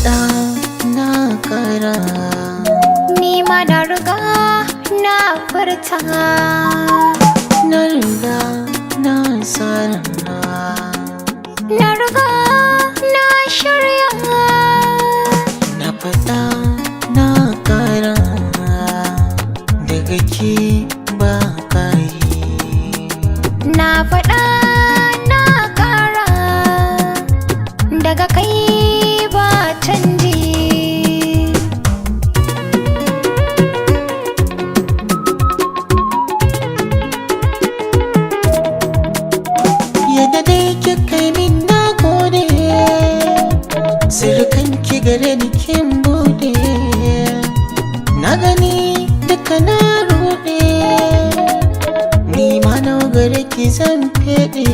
faɗa na kara, ni ma na riga na furta. na riga na tsara, Na riga na shirya. na faɗa na kara, daga ke ba kari. Na faɗa na ƙara, daga kai ba canji. Yadda dai kika yi min na gode, sirrikanki gare ni kin bude. Na gani duka na ruɗe, ni ma na gare ki zan feɗe.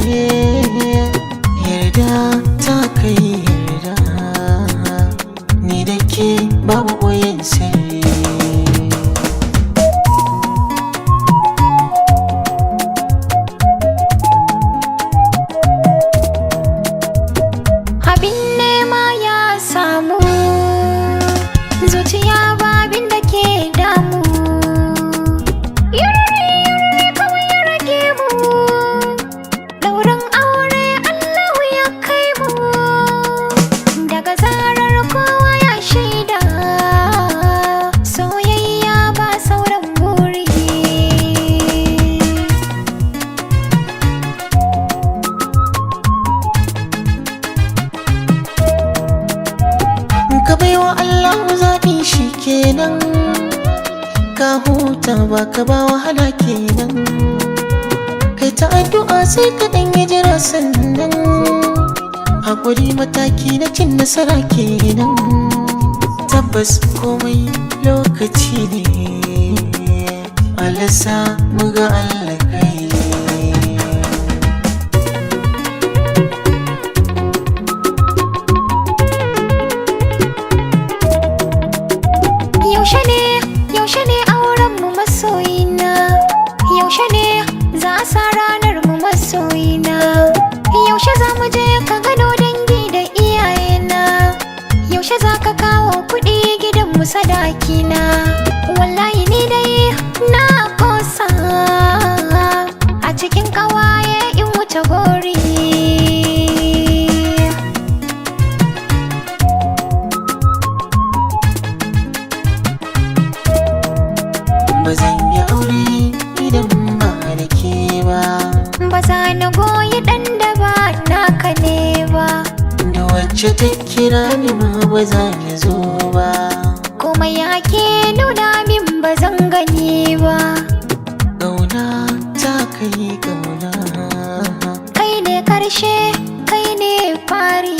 Yarda ta kai yarda, ni da ke babu ɓoyen sirri. Abin nema ya samu, zuciya ba abin da ke damu. Yurri kawai ya rage mu, ɗaurin aure Allahu ya kai mu. Daga zarar kowa ya shaida, soyayya ba sauran buri. Ka baiwa Allah zaɓi shi kenan, ka huta ba ka ba wahala kenan. Kai ta addu'a sai ka ɗan yi jira sannan, haƙuri mataki na cin nasara kenan. Tabbas komai lokaci ne, Allah sa mu ga Allah kai. Yaushe ne auren mu masoyina? Yaushe ne za a sa ranar mu masoyina? Yaushe za mu je ka gano dangi da iyayena? Yaushe za ka kawo kuɗi gidan mu sadakina? Wallahi ni dai na kosa a cikin ƙawaye in wuce gori. Ba zan yi aure idan ba da ke ba, Ba za na goyi ɗan da ba naka ne ba. da wacce ta kira ni ma ba za ni zo ba. Kuma ya ke nuna min ba zan gani ba. Ƙauna ta kai ƙauna, Kai ne karshe, kai ne fari.